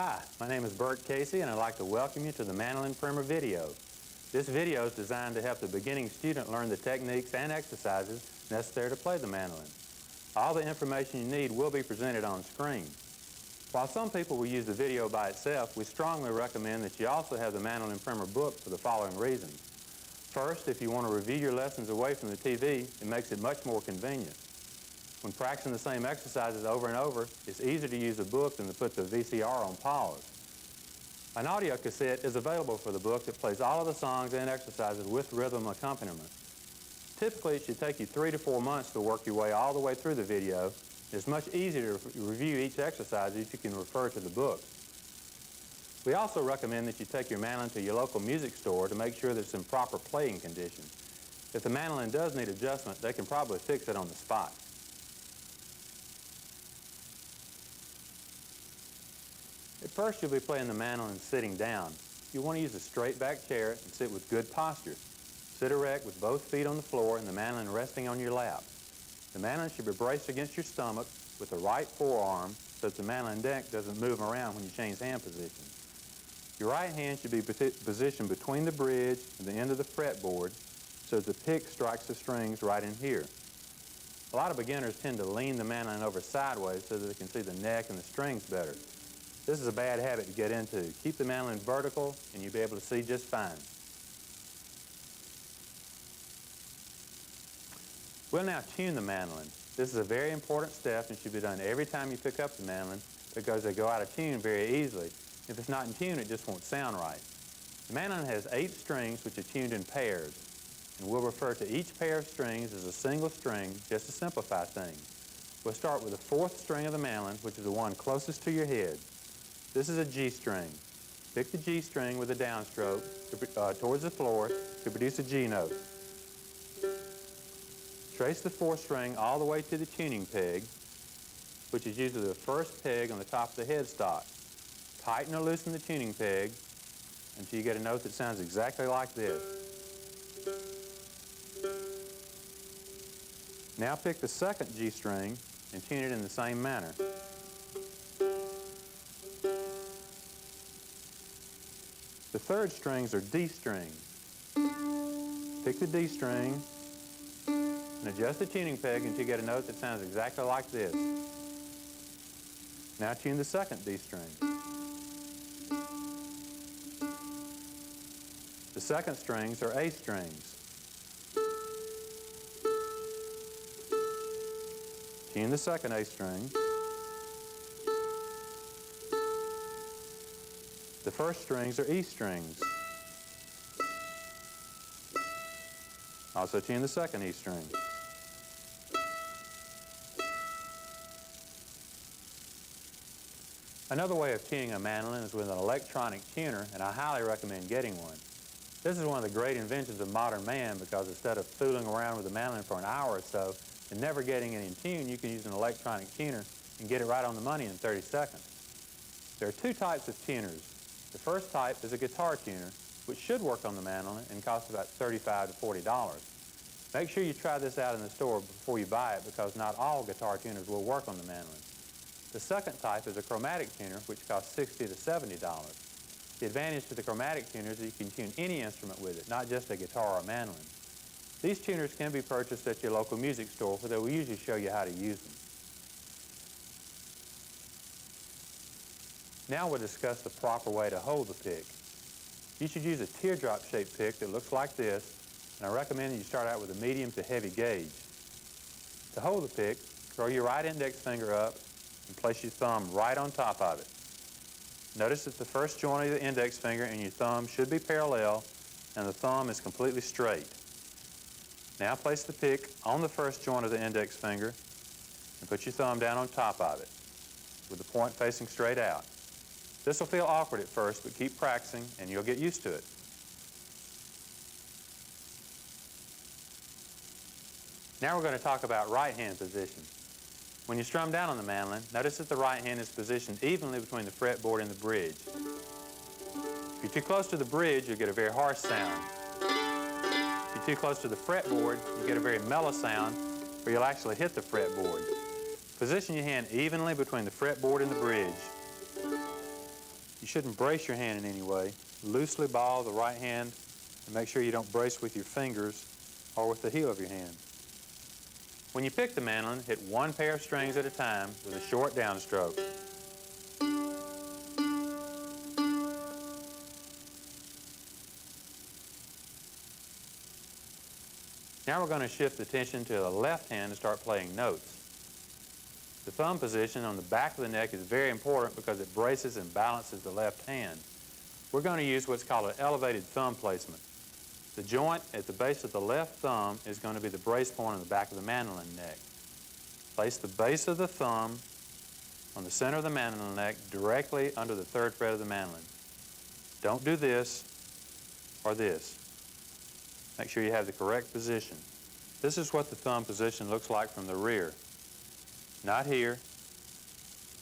Hi, my name is Bert Casey and I'd like to welcome you to the Mandolin Primer video. This video is designed to help the beginning student learn the techniques and exercises necessary to play the mandolin. All the information you need will be presented on screen. While some people will use the video by itself, we strongly recommend that you also have the Mandolin Primer book for the following reasons. First, if you want to review your lessons away from the TV, it makes it much more convenient. When practicing the same exercises over and over, it's easier to use a book than to put the VCR on pause. An audio cassette is available for the book that plays all of the songs and exercises with rhythm accompaniment. Typically, it should take you 3 to 4 months to work your way all the way through the video. It's much easier to review each exercise if you can refer to the book. We also recommend that you take your mandolin to your local music store to make sure that it's in proper playing condition. If the mandolin does need adjustment, they can probably fix it on the spot. At first, you'll be playing the mandolin sitting down. You'll want to use a straight back chair and sit with good posture. Sit erect with both feet on the floor and the mandolin resting on your lap. The mandolin should be braced against your stomach with the right forearm so that the mandolin neck doesn't move around when you change hand position. Your right hand should be positioned between the bridge and the end of the fretboard so that the pick strikes the strings right in here. A lot of beginners tend to lean the mandolin over sideways so that they can see the neck and the strings better. This is a bad habit to get into. Keep the mandolin vertical and you'll be able to see just fine. We'll now tune the mandolin. This is a very important step and should be done every time you pick up the mandolin because they go out of tune very easily. If it's not in tune, it just won't sound right. The mandolin has 8 strings which are tuned in pairs, and we'll refer to each pair of strings as a single string just to simplify things. We'll start with the 4th string of the mandolin, which is the one closest to your head. This is a G string. Pick the G string with a downstroke towards the floor to produce a G note. Trace the 4th string all the way to the tuning peg, which is usually the first peg on the top of the headstock. Tighten or loosen the tuning peg until you get a note that sounds exactly like this. Now pick the 2nd G string and tune it in the same manner. The 3rd strings are D strings. Pick the D string and adjust the tuning peg until you get a note that sounds exactly like this. Now tune the 2nd D string. The 2nd strings are A strings. Tune the 2nd A string. The 1st strings are E strings. Also tune the 2nd E string. Another way of tuning a mandolin is with an electronic tuner, and I highly recommend getting one. This is one of the great inventions of modern man because instead of fooling around with the mandolin for an hour or so and never getting it in tune, you can use an electronic tuner and get it right on the money in 30 seconds. There are 2 types of tuners. The first type is a guitar tuner, which should work on the mandolin and cost about $35 to $40. Make sure you try this out in the store before you buy it because not all guitar tuners will work on the mandolin. The second type is a chromatic tuner, which costs $60 to $70. The advantage to the chromatic tuner is that you can tune any instrument with it, not just a guitar or a mandolin. These tuners can be purchased at your local music store, where they will usually show you how to use them. Now we'll discuss the proper way to hold the pick. You should use a teardrop-shaped pick that looks like this, and I recommend that you start out with a medium to heavy gauge. To hold the pick, throw your right index finger up and place your thumb right on top of it. Notice that the first joint of the index finger and your thumb should be parallel, and the thumb is completely straight. Now place the pick on the first joint of the index finger and put your thumb down on top of it with the point facing straight out. This will feel awkward at first, but keep practicing and you'll get used to it. Now we're going to talk about right hand position. When you strum down on the mandolin, notice that the right hand is positioned evenly between the fretboard and the bridge. If you're too close to the bridge, you'll get a very harsh sound. If you're too close to the fretboard, you get a very mellow sound, or you'll actually hit the fretboard. Position your hand evenly between the fretboard and the bridge. You shouldn't brace your hand in any way. Loosely ball the right hand and make sure you don't brace with your fingers or with the heel of your hand. When you pick the mandolin, hit one pair of strings at a time with a short downstroke. Now we're going to shift attention to the left hand and start playing notes. The thumb position on the back of the neck is very important because it braces and balances the left hand. We're going to use what's called an elevated thumb placement. The joint at the base of the left thumb is going to be the brace point on the back of the mandolin neck. Place the base of the thumb on the center of the mandolin neck directly under the 3rd fret of the mandolin. Don't do this or this. Make sure you have the correct position. This is what the thumb position looks like from the rear. Not here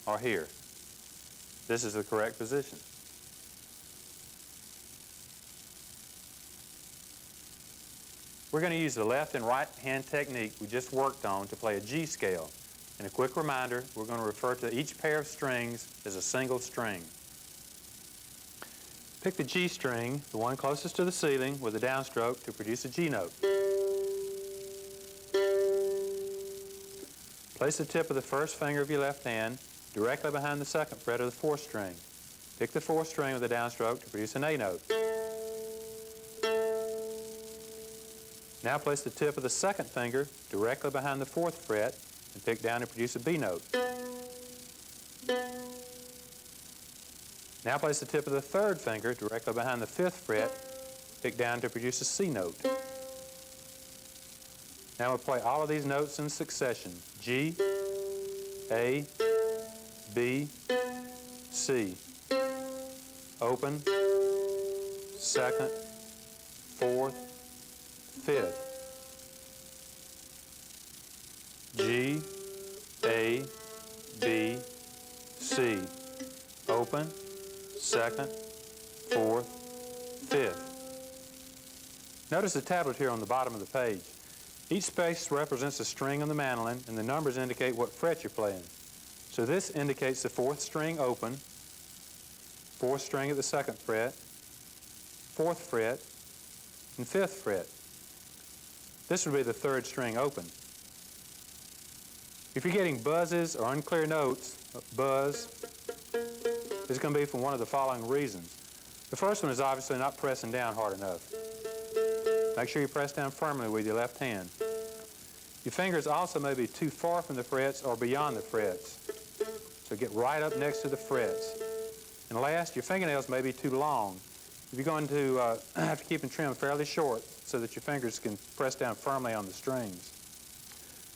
or here. This is the correct position. We're going to use the left and right hand technique we just worked on to play a G scale. And a quick reminder, we're going to refer to each pair of strings as a single string. Pick the G string, the one closest to the ceiling, with a downstroke to produce a G note. Place the tip of the 1st finger of your left hand directly behind the 2nd fret of the 4th string. Pick the 4th string with a downstroke to produce an A note. Now place the tip of the 2nd finger directly behind the 4th fret and pick down to produce a B note. Now place the tip of the 3rd finger directly behind the 5th fret, pick down to produce a C note. Now we'll play all of these notes in succession. G, A, B, C. Open, 2nd, 4th, 5th. G, A, B, C. Open, 2nd, 4th, 5th. Notice the tablet here on the bottom of the page. Each space represents a string on the mandolin, and the numbers indicate what fret you're playing. So this indicates the 4th string open, 4th string at the 2nd fret, 4th fret, and 5th fret. This would be the 3rd string open. If you're getting buzzes or unclear notes, buzz is going to be for one of the following reasons. The first one is obviously not pressing down hard enough. Make sure you press down firmly with your left hand. Your fingers also may be too far from the frets or beyond the frets. So get right up next to the frets. And last, your fingernails may be too long. If you're going to have to keep them trimmed fairly short so that your fingers can press down firmly on the strings.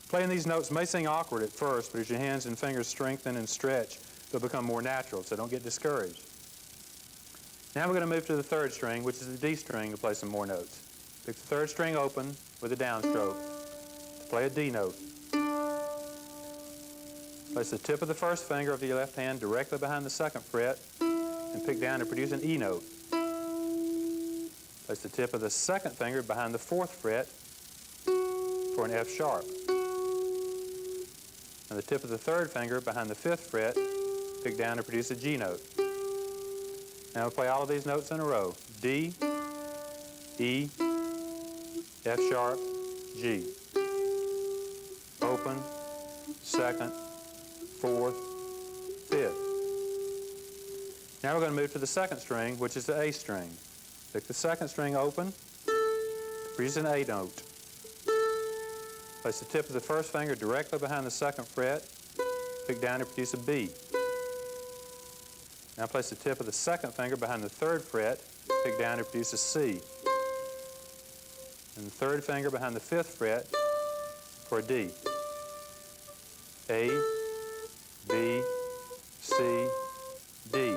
Playing these notes may seem awkward at first, but as your hands and fingers strengthen and stretch, they'll become more natural, so don't get discouraged. Now we're going to move to the 3rd string, which is the D string, to play some more notes. Pick the 3rd string open with a downstroke to play a D note. Place the tip of the 1st finger of your left hand directly behind the 2nd fret and pick down to produce an E note. Place the tip of the 2nd finger behind the 4th fret for an F sharp. And the tip of the 3rd finger behind the 5th fret, pick down to produce a G note. Now we'll play all of these notes in a row. D, E, F sharp, G. Open, 2nd, 4th, 5th. Now we're going to move to the 2nd string, which is the A string. Pick the 2nd string open, produce an A note. Place the tip of the 1st finger directly behind the 2nd fret, pick down to produce a B. Now place the tip of the 2nd finger behind the 3rd fret, pick down to produce a C. And the 3rd finger behind the 5th fret for a D. A, B, C, D.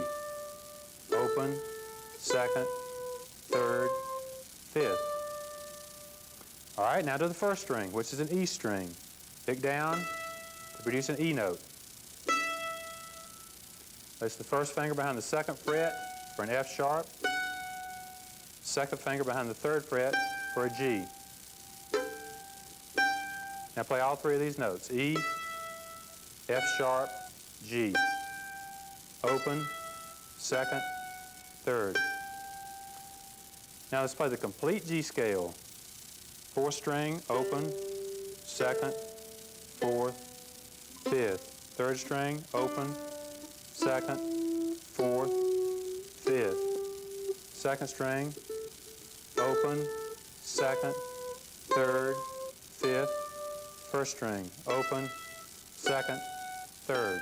Open, 2nd, 3rd, 5th. All right, now to the 1st string, which is an E string. Pick down to produce an E note. Place the 1st finger behind the 2nd fret for an F sharp. 2nd finger behind the 3rd fret for a G. Now play all 3 of these notes. E, F sharp, G. Open, second, third. Now let's play the complete G scale. Fourth string, open, second, fourth, fifth. Third string, open, second, fourth, fifth. Second string, open, second, third, fifth. First string, open, second, third.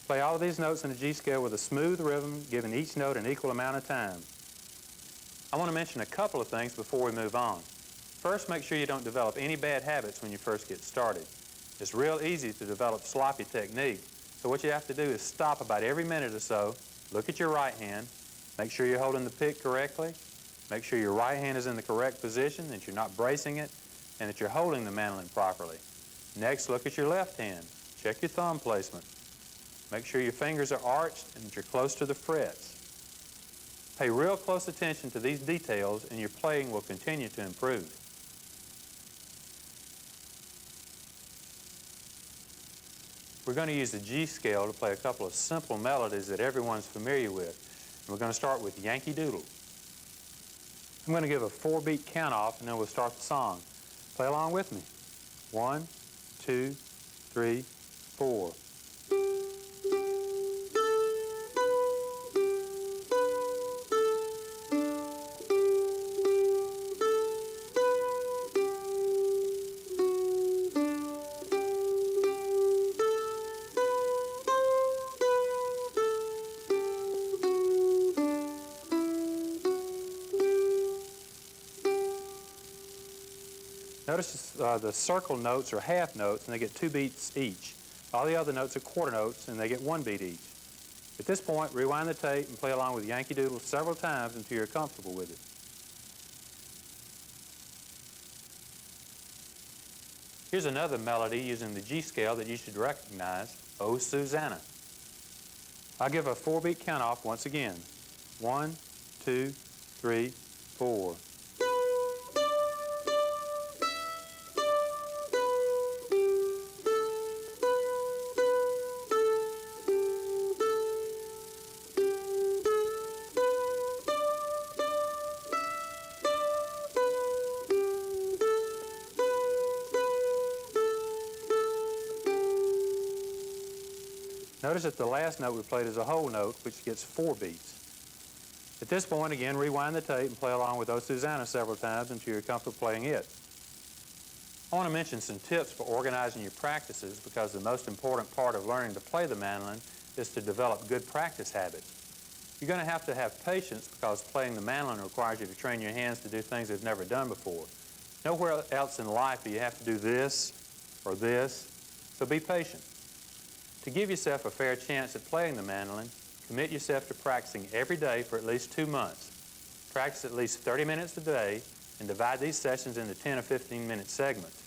Play all of these notes in the G scale with a smooth rhythm, giving each note an equal amount of time. I want to mention a couple of things before we move on. First, make sure you don't develop any bad habits when you first get started. It's real easy to develop sloppy technique, so what you have to do is stop about every minute or so, look at your right hand, make sure you're holding the pick correctly, make sure your right hand is in the correct position, that you're not bracing it, and that you're holding the mandolin properly. Next, look at your left hand. Check your thumb placement. Make sure your fingers are arched and that you're close to the frets. Pay real close attention to these details and your playing will continue to improve. We're going to use the G scale to play a couple of simple melodies that everyone's familiar with. And we're going to start with Yankee Doodle. I'm going to give a 4-beat count off and then we'll start the song. Play along with me. 1, 2, 3, 4. Notice the circle notes are half notes and they get 2 beats each. All the other notes are quarter notes and they get 1 beat each. At this point, rewind the tape and play along with Yankee Doodle several times until you're comfortable with it. Here's another melody using the G scale that you should recognize, Oh Susanna. I'll give a 4-beat count off once again. 1, 2, 3, 4. Notice that the last note we played is a whole note, which gets 4 beats. At this point, again, rewind the tape and play along with Oh Susanna several times until you're comfortable playing it. I want to mention some tips for organizing your practices because the most important part of learning to play the mandolin is to develop good practice habits. You're going to have patience because playing the mandolin requires you to train your hands to do things they've never done before. Nowhere else in life do you have to do this or this, so be patient. To give yourself a fair chance at playing the mandolin, commit yourself to practicing every day for at least 2 months. Practice at least 30 minutes a day and divide these sessions into 10 or 15-minute segments.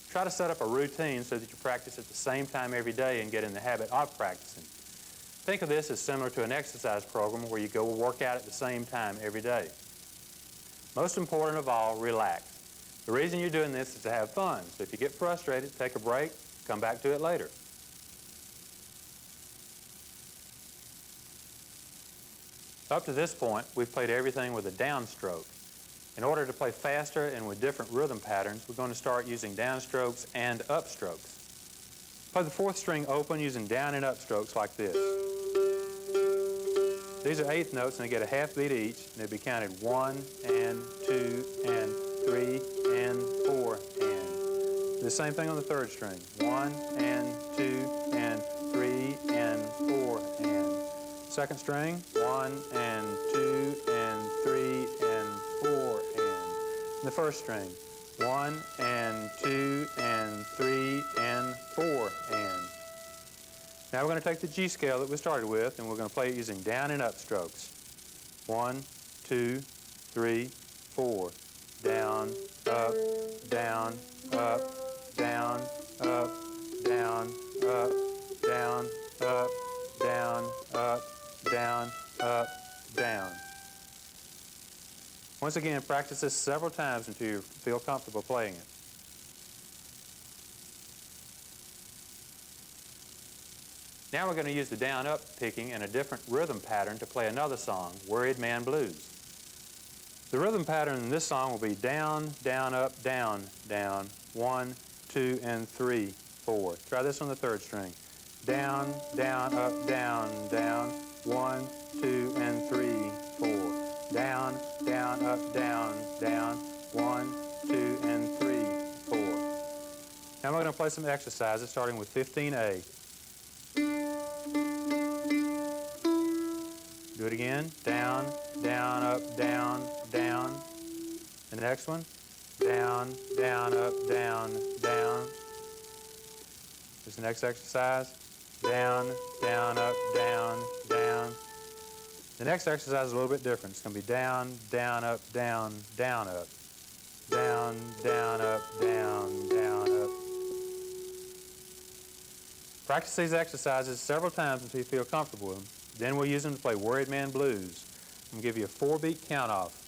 Try to set up a routine so that you practice at the same time every day and get in the habit of practicing. Think of this as similar to an exercise program where you go work out at the same time every day. Most important of all, relax. The reason you're doing this is to have fun, so if you get frustrated, take a break, come back to it later. Up to this point, we've played everything with a downstroke. In order to play faster and with different rhythm patterns, we're going to start using downstrokes and upstrokes. Play the 4th string open using down and upstrokes like this. These are 8th notes and they get a half beat each, and they'll be counted 1 and 2 and 3 and 4 and. The same thing on the 3rd string. 1 and 2 and 3 and 4 and. 2nd string, 1 and 2 and 3 and 4 and. The 1st string, 1 and 2 and 3 and 4 and. Now we're going to take the G scale that we started with and we're going to play it using down and up strokes. 1, 2, 3, 4. Down, up, down, up, down, up, down, up, down, up, down, up, down, up, down. Once again, practice this several times until you feel comfortable playing it. Now we're going to use the down-up picking in a different rhythm pattern to play another song, Worried Man Blues. The rhythm pattern in this song will be down, down, up, down, down, 1, 2, and 3, 4. Try this on the third string. Down, down, up, down, down, 1, 2, and 3, 4. Down, down, up, down, down, 1, 2, and 3, 4. Now we're going to play some exercises starting with 15A. Do it again. Down, down, up, down, down. The next one. Down, down, up, down, down. Here's the next exercise. Down, down, up, down, down. The next exercise is a little bit different. It's going to be down, down, up, down, down, up. Down, down, up, down, down, up. Practice these exercises several times until you feel comfortable with them. Then we'll use them to play Worried Man Blues. I'm going to give you a 4-beat count off.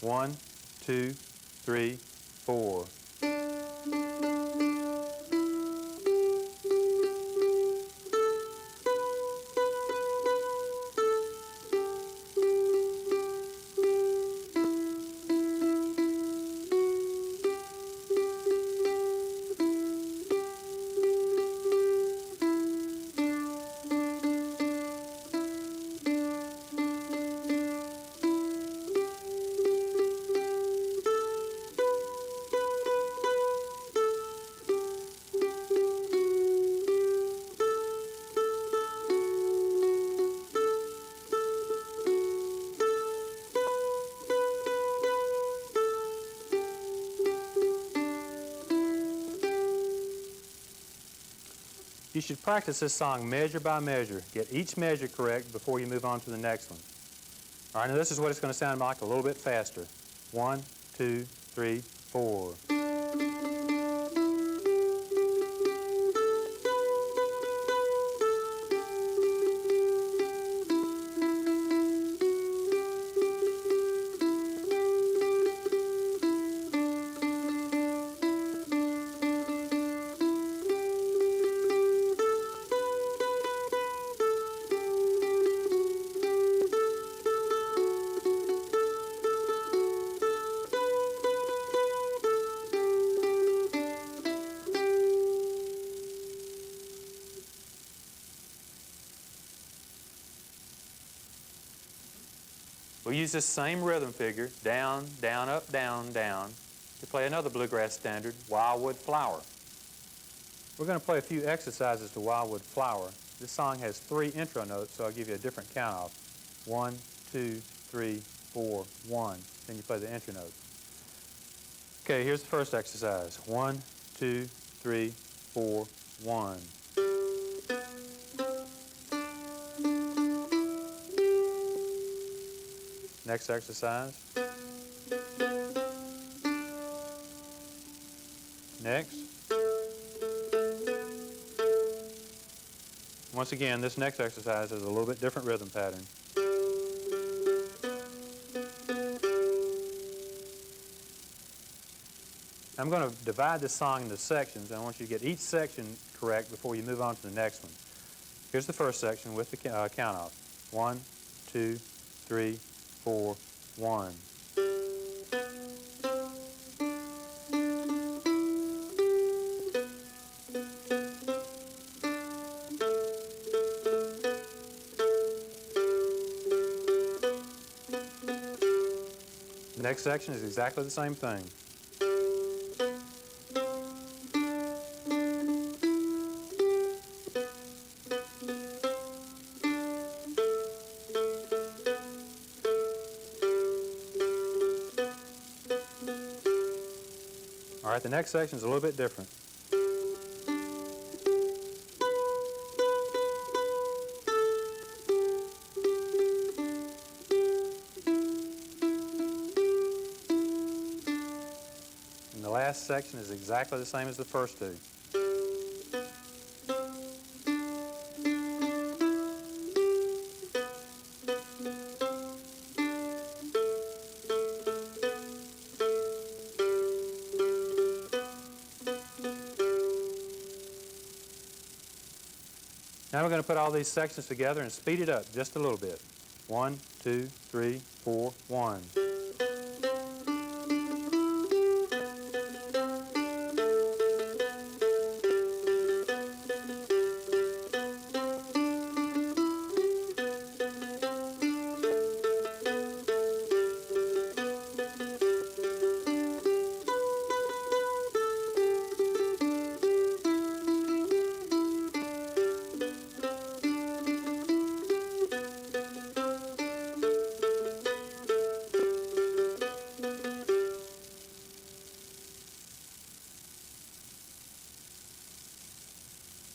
1, 2, 3, 4. You should practice this song measure by measure. Get each measure correct before you move on to the next one. All right, now this is what it's going to sound like a little bit faster. 1, 2, 3, 4. We'll use this same rhythm figure, down, down, up, down, down, to play another bluegrass standard, Wildwood Flower. We're going to play a few exercises to Wildwood Flower. This song has 3 intro notes, so I'll give you a different count off. 1, 2, 3, 4, 1. Then you play the intro note. Okay, here's the first exercise. 1, 2, 3, 4, 1. Next exercise. Next. Once again, this next exercise is a little bit different rhythm pattern. I'm going to divide this song into sections, and I want you to get each section correct before you move on to the next one. Here's the first section with the count off. 1, 2, 3, 4, 1. The next section is exactly the same thing. All right, the next section is a little bit different. And the last section is exactly the same as the first two. Now we're going to put all these sections together and speed it up just a little bit. 1, 2, 3, 4, 1.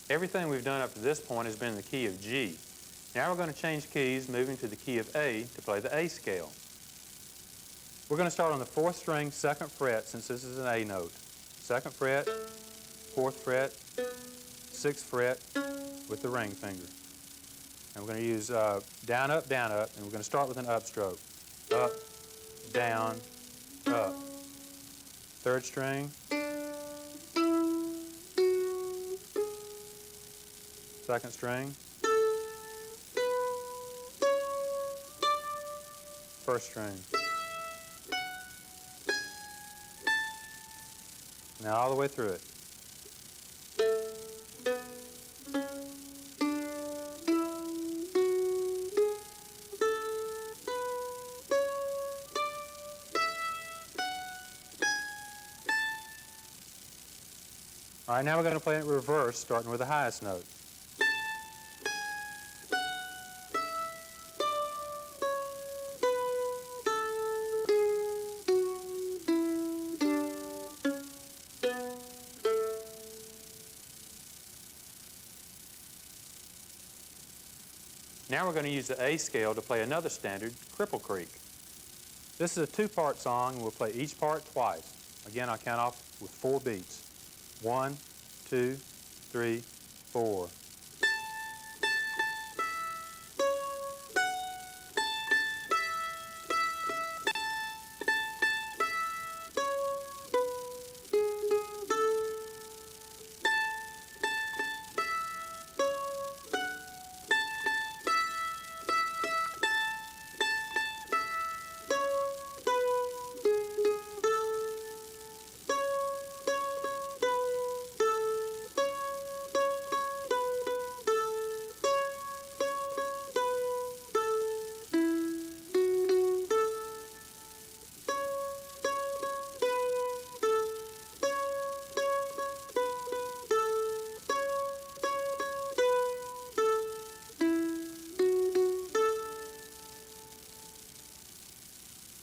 Everything we've done up to this point has been in the key of G. Now we're going to change keys, moving to the key of A to play the A scale. We're going to start on the 4th string, 2nd fret, since this is an A note. 2nd fret, 4th fret, 6th fret with the ring finger. And we're going to use down, up, and we're going to start with an upstroke. Up, down, up. 3rd string, 2nd string, 1st string. Now all the way through it. All right, now we're going to play it in reverse, starting with the highest note. Now we're going to use the A scale to play another standard, Cripple Creek. This is a 2-part song, and we'll play each part twice. Again, I'll count off with 4 beats. 1, 2, 3, 4.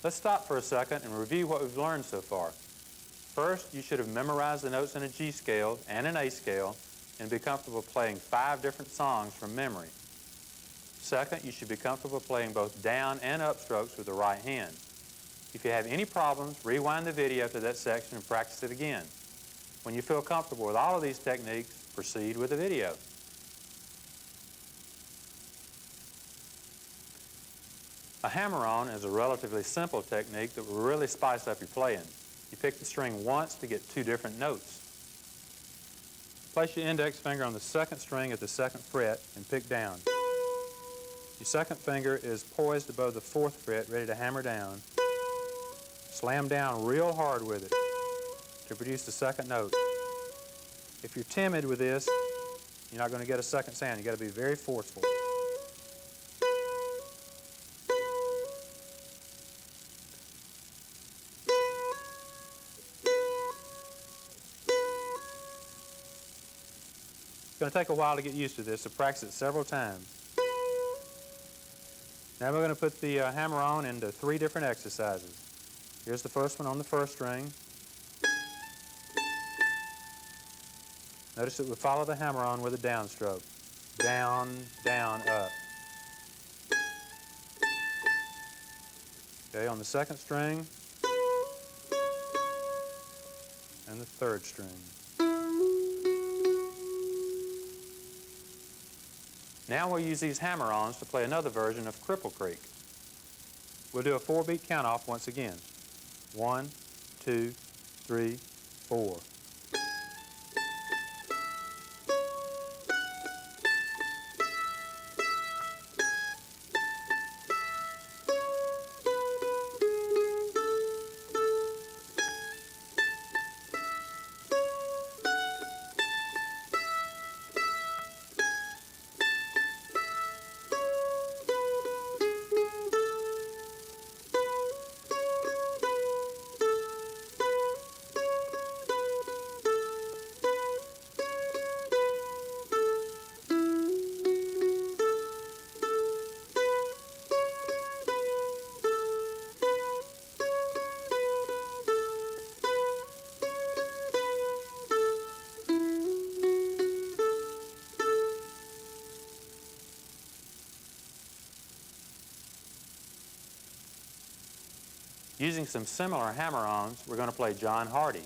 Let's stop for a second and review what we've learned so far. First, you should have memorized the notes in a G scale and an A scale and be comfortable playing 5 different songs from memory. Second, you should be comfortable playing both down and up strokes with the right hand. If you have any problems, rewind the video to that section and practice it again. When you feel comfortable with all of these techniques, proceed with the video. A hammer-on is a relatively simple technique that will really spice up your playing. You pick the string once to get 2 different notes. Place your index finger on the 2nd string at the 2nd fret and pick down. Your 2nd finger is poised above the 4th fret, ready to hammer down. Slam down real hard with it to produce the 2nd note. If you're timid with this, you're not going to get a 2nd sound. You've got to be very forceful. It's going to take a while to get used to this, so practice it several times. Now we're going to put the hammer on into 3 different exercises. Here's the first one on the 1st string. Notice that we follow the hammer on with a downstroke. Down, down, up. Okay, on the 2nd string and the 3rd string. Now we'll use these hammer-ons to play another version of Cripple Creek. We'll do a 4-beat count-off once again. 1, 2, 3, 4. Using some similar hammer-ons, we're going to play John Hardy.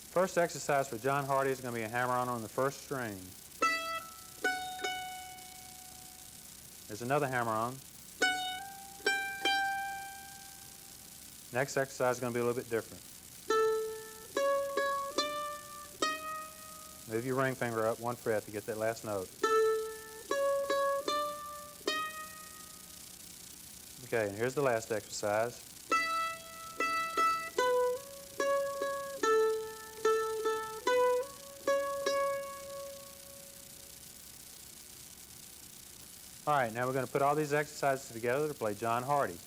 First exercise for John Hardy is going to be a hammer-on on the first string. There's another hammer-on. Next exercise is going to be a little bit different. Move your ring finger up one fret to get that last note. Okay, and here's the last exercise. All right, now we're going to put all these exercises together to play John Hardy.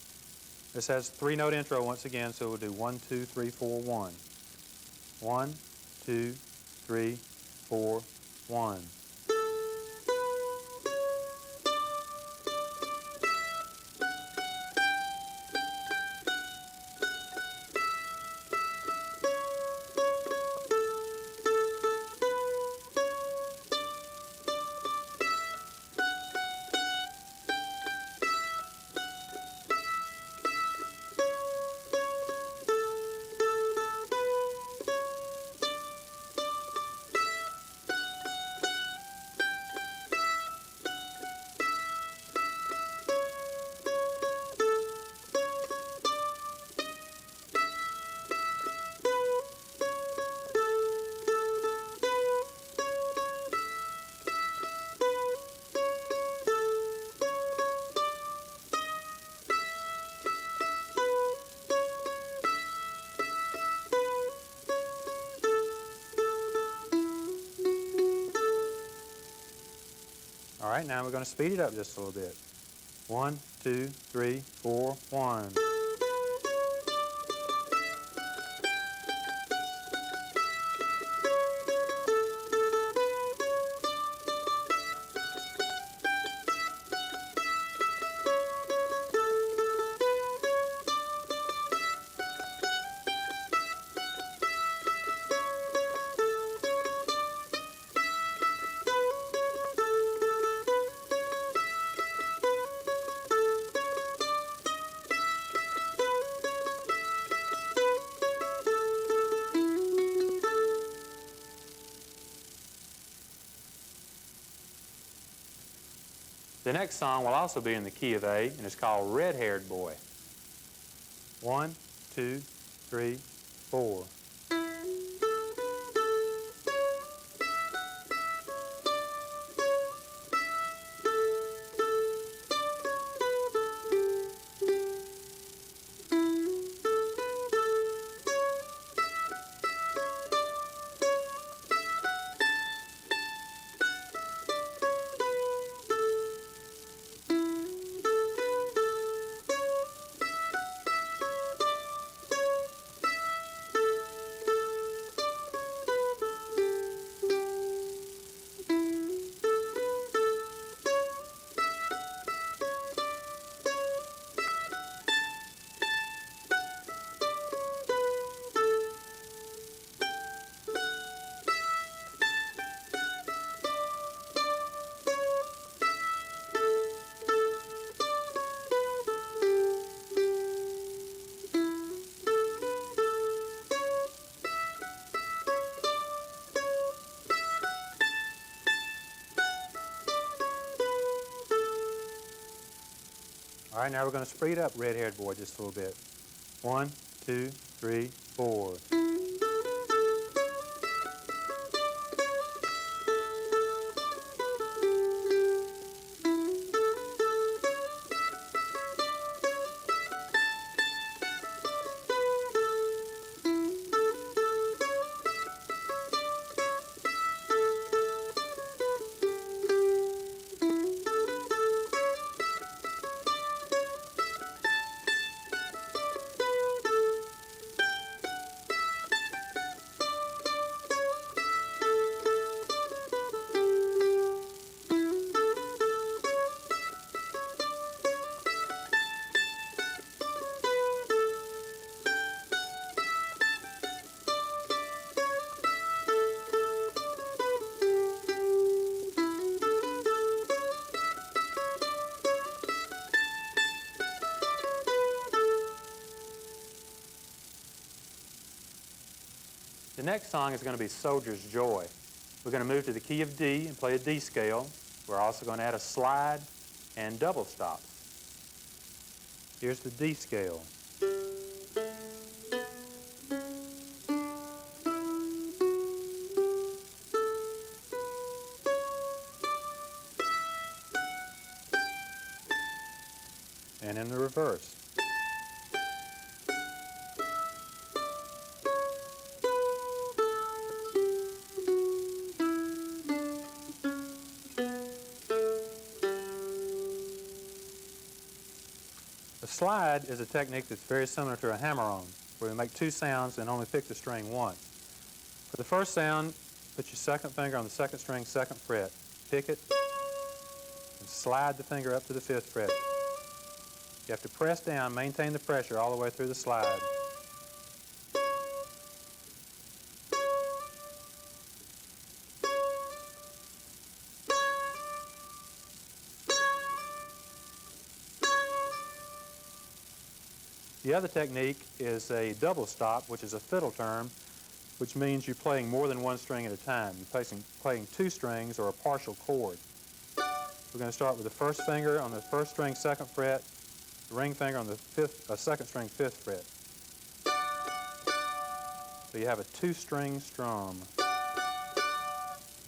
This has 3-note intro once again, so we'll do 1, 2, 3, 4, 1. 1, 2, 3, 4, 1. All right, now we're going to speed it up just a little bit. 1, 2, 3, 4, 1. The next song will also be in the key of A, and it's called Red-Haired Boy. 1, 2, 3, 4. All right, now we're going to speed up Red-Haired Boy just a little bit. 1, 2, 3, 4. next song is going to be Soldier's Joy. We're going to move to the key of D and play a D scale. We're also going to add a slide and double stop. Here's the D scale. And in the reverse. A slide is a technique that's very similar to a hammer-on, where we make two sounds and only pick the string once. For the first sound, put your second finger on the second string, second fret. Pick it, and slide the finger up to the fifth fret. You have to press down, maintain the pressure all the way through the slide. The other technique is a double stop, which is a fiddle term, which means you're playing more than one string at a time. You're playing two strings or a partial chord. We're going to start with the first finger on the first string, second fret, the ring finger on the second string, fifth fret. So you have a two-string strum.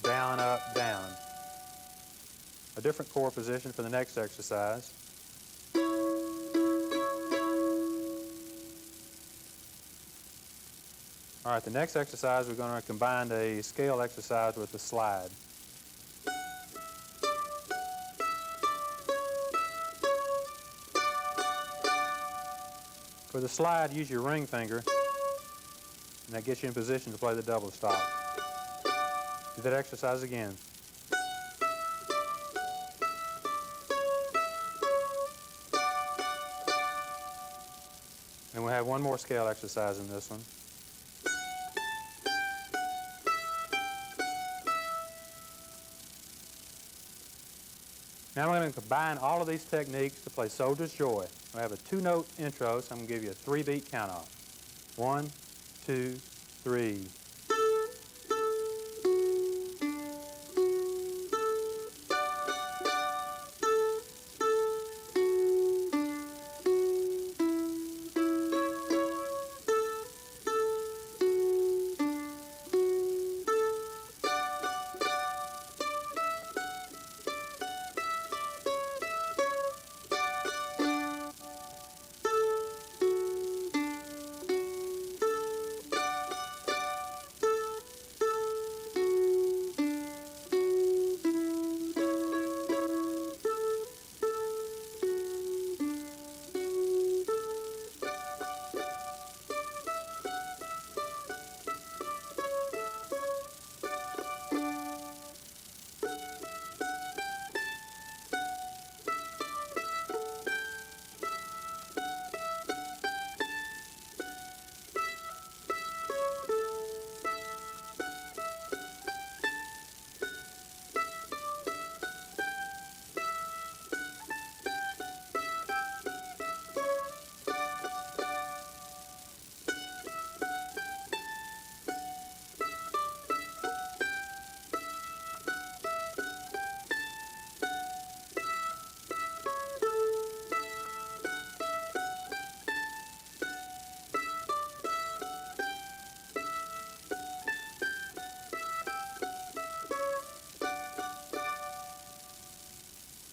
Down, up, down. A different chord position for the next exercise. All right, the next exercise, we're going to combine a scale exercise with a slide. For the slide, use your ring finger, and that gets you in position to play the double stop. Do that exercise again. And we'll have one more scale exercise in this one. Now I'm going to combine all of these techniques to play Soldier's Joy. I have a two-note intro, so I'm going to give you a three-beat count-off. 1, 2, 3.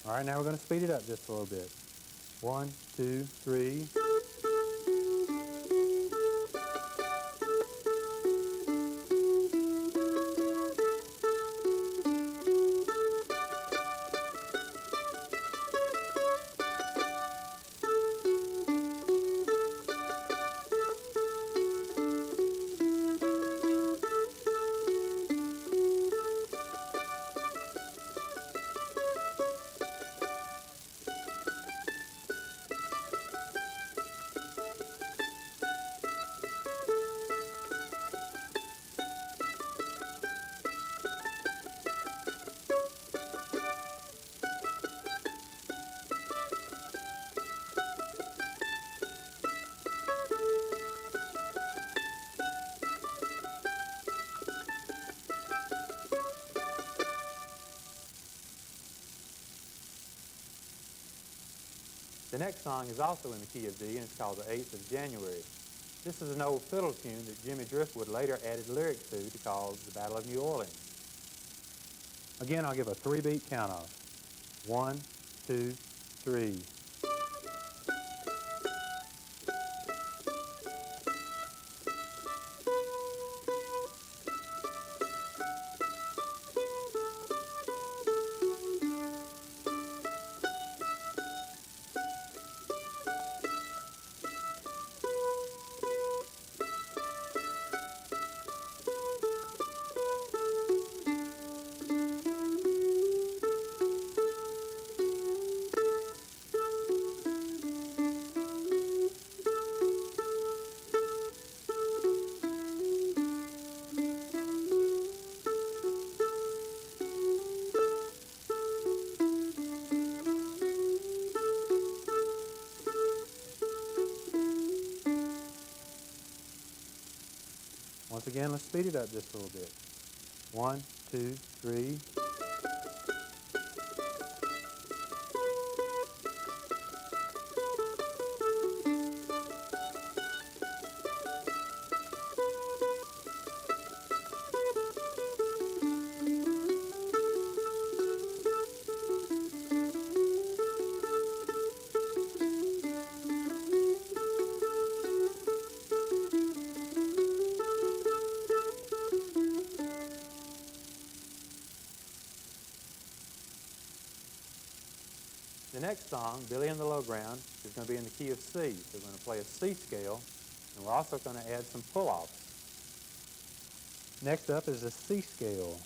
All right, now we're going to speed it up just a little bit. 1, 2, 3. The next song is also in the key of D, and it's called The 8th of January. This is an old fiddle tune that Jimmy Driftwood later added lyrics to called The Battle of New Orleans. Again, I'll give a 3-beat count off. 1, 2, 3. Once again, let's speed it up just a little bit. 1, 2, 3. The next song, Billy in the Low Ground, is going to be in the key of C. So we're going to play a C scale, and we're also going to add some pull-offs. Next up is a C scale.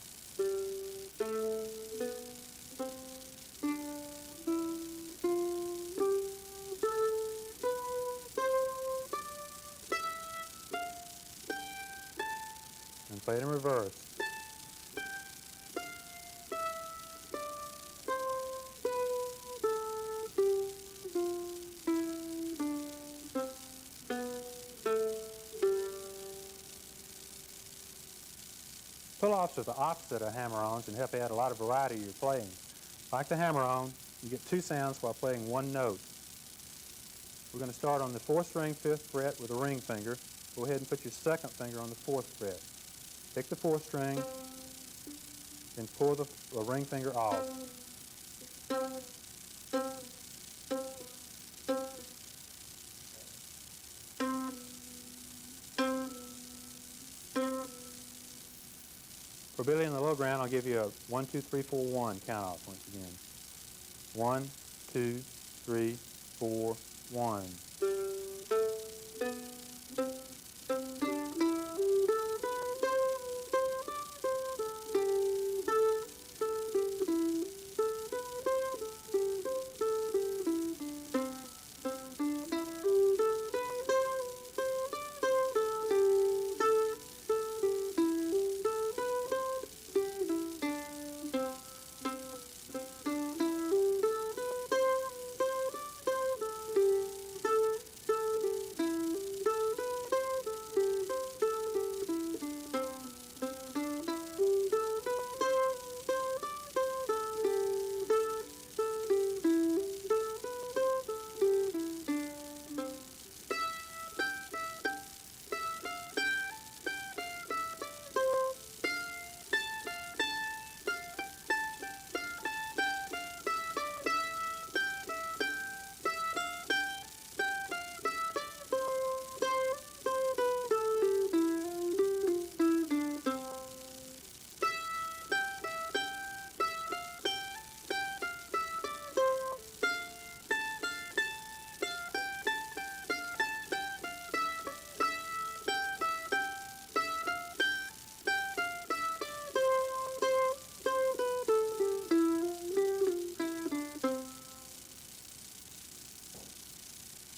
And play it in reverse. Pull-offs are the opposite of hammer-ons and help add a lot of variety to your playing. Like the hammer-on, you get two sounds while playing one note. We're going to start on the 4th string, 5th fret with a ring finger. Go ahead and put your 2nd finger on the 4th fret. Pick the 4th string, then pull the ring finger off. For Billy in the Low Ground, I'll give you a 1, 2, 3, 4, 1 count off once again. 1, 2, 3, 4, 1.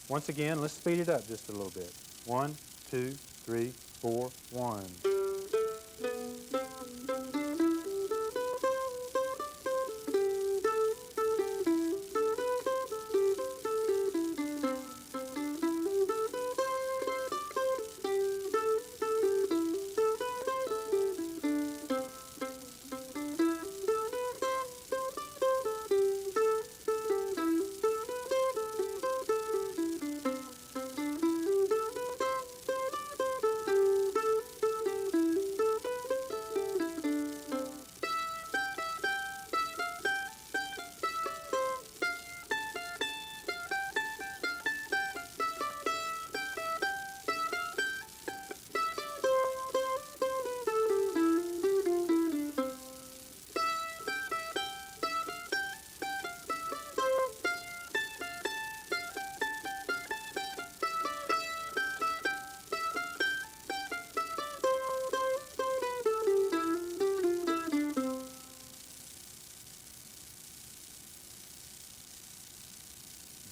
Once again, let's speed it up just a little bit. 1, 2, 3, 4, 1.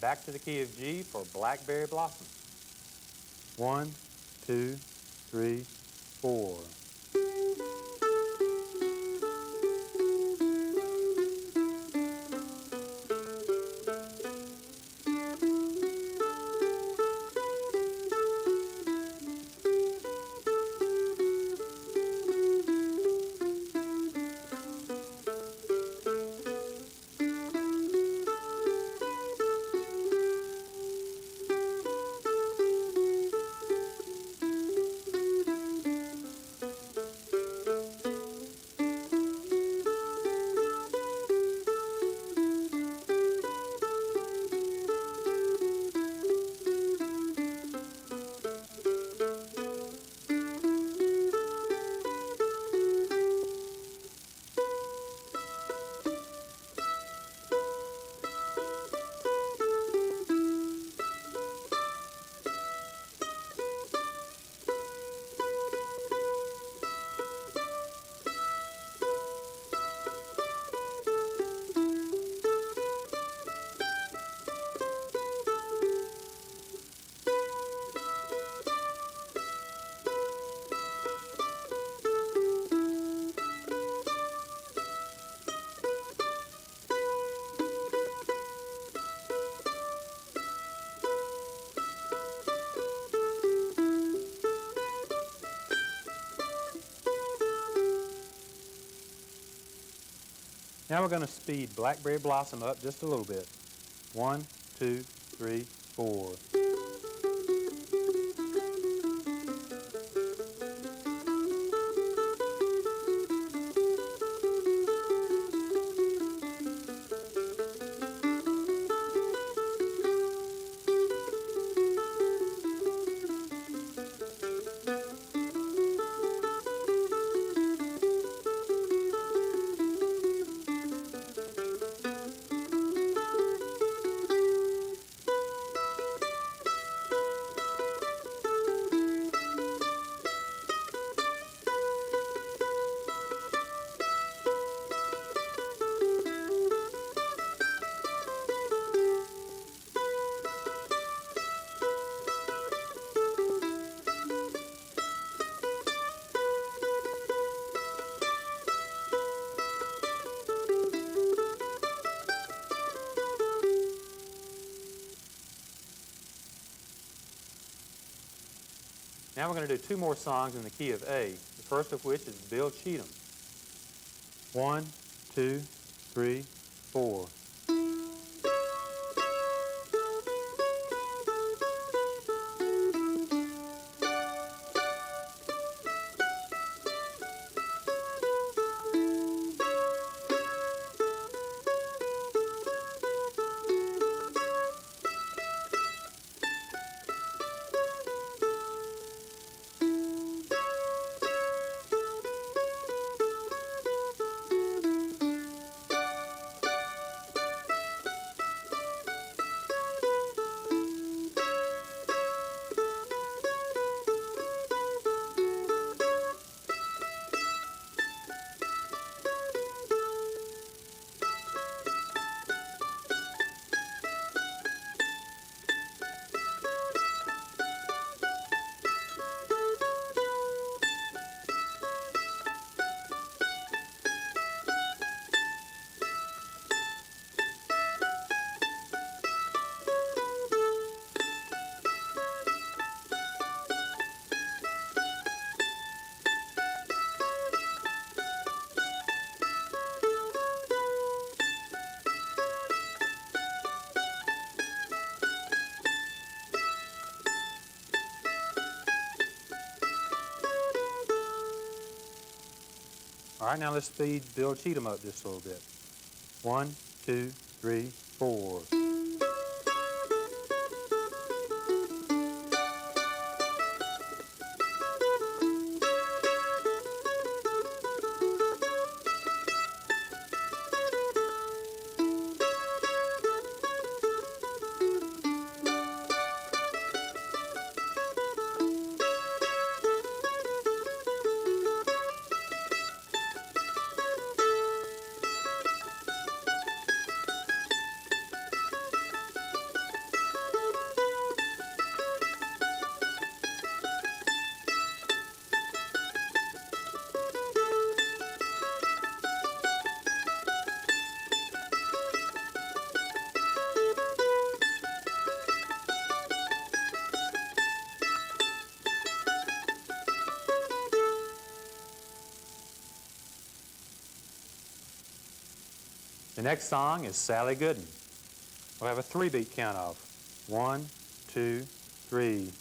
back to the key of G for Blackberry Blossom. 1, 2, 3, 4. Now we're going to speed Blackberry Blossom up just a little bit. 1, 2, 3, 4. Now we're going to do two more songs in the key of A, the first of which is Bill Cheatham. 1, 2, 3, 4. All right, now let's speed Bill Cheatham up just a little bit. 1, 2, 3, 4. The next song is Sally Gooden. We'll have a 3-beat count off. 1, 2, 3.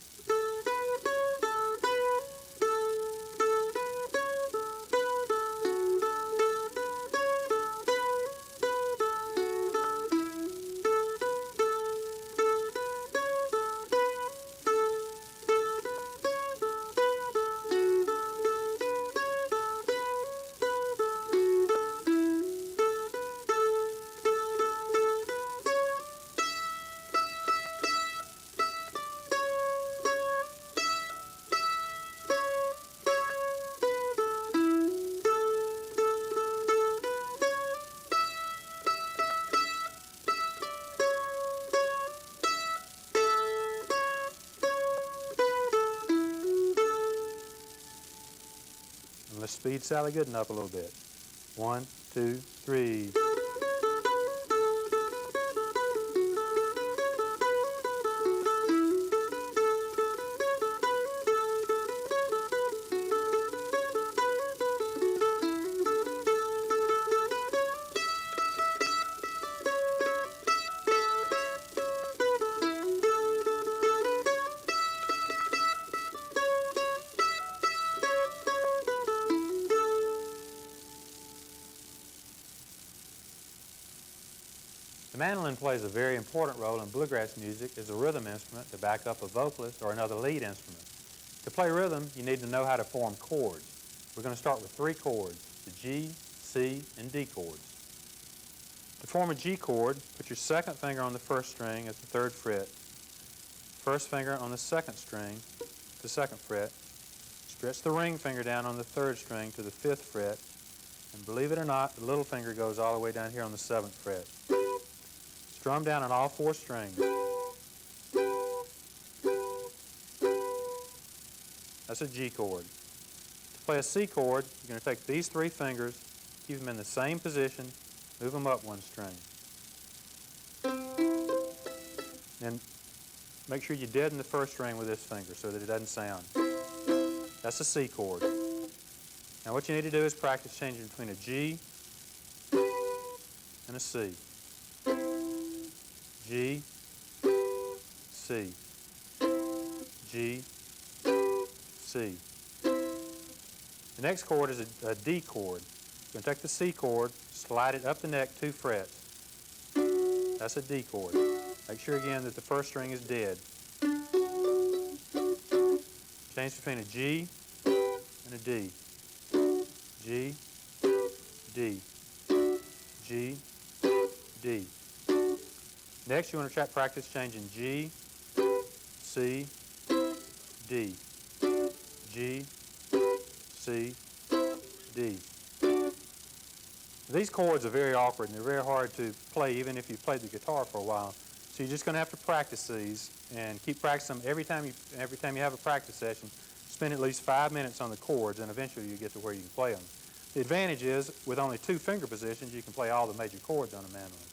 Let's speed Sally Gooden up a little bit. 1, 2, 3. The mandolin plays a very important role in bluegrass music as a rhythm instrument to back up a vocalist or another lead instrument. To play rhythm, you need to know how to form chords. We're going to start with 3 chords, the G, C, and D chords. To form a G chord, put your second finger on the first string at the 3rd fret, first finger on the second string, the 2nd fret, stretch the ring finger down on the 3rd string to the 5th fret, and believe it or not, the little finger goes all the way down here on the 7th fret. Strum down on all 4 strings. That's a G chord. To play a C chord, you're going to take these 3 fingers, keep them in the same position, move them up 1 string. Then make sure you deaden the first string with this finger so that it doesn't sound. That's a C chord. Now what you need to do is practice changing between a G and a C. G, C, G, C. The next chord is a D chord. You're going to take the C chord, slide it up the neck 2 frets. That's a D chord. Make sure again that the first string is dead. Change between a G and a D. G, D, G, D. Next, you want to practice changing G, C, D, G, C, D. These chords are very awkward and they're very hard to play even if you've played the guitar for a while. So you're just going to have to practice these and keep practicing them every time you have a practice session. Spend at least 5 minutes on the chords and eventually you get to where you can play them. The advantage is with only 2 finger positions you can play all the major chords on a mandolin.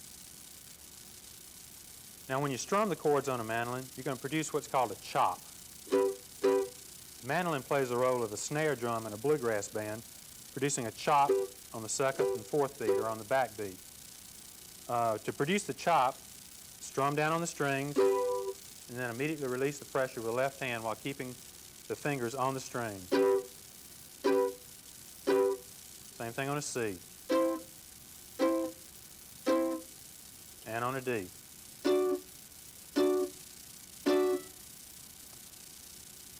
Now when you strum the chords on a mandolin, you're going to produce what's called a chop. The mandolin plays the role of a snare drum in a bluegrass band, producing a chop on the 2nd and 4th beat, or on the back beat. To produce the chop, strum down on the strings, and then immediately release the pressure with the left hand while keeping the fingers on the strings. Same thing on a C. And on a D.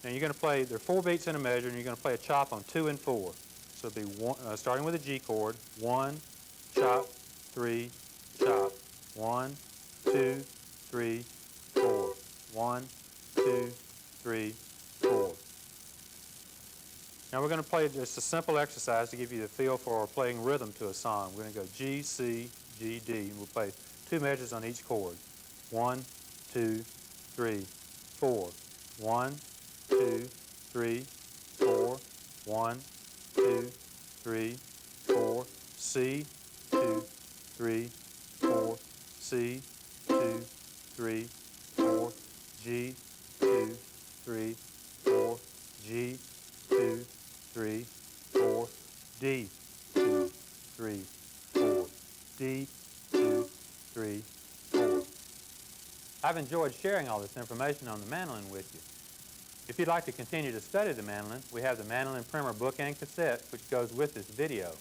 Now you're going to play, there are 4 beats in a measure, and you're going to play a chop on 2 and 4. So it'll be starting with a G chord, 1, chop, 3, chop. 1, 2, 3, 4. 1, 2, 3, 4. Now we're going to play just a simple exercise to give you the feel for playing rhythm to a song. We're going to go G, C, G, D, and we'll play 2 measures on each chord. 1, 2, 3, 4. 1, 2, 3, 4. 1, 2, 3, 4. C, 2, 3, 4. C, 2, 3, 4. G, 2, 3, 4. G, 2, 3, 4. D, 2, 3, 4. D, 3, 4. I've enjoyed sharing all this information on the mandolin with you. If you'd like to continue to study the mandolin, we have the Mandolin Primer book and cassette, which goes with this video.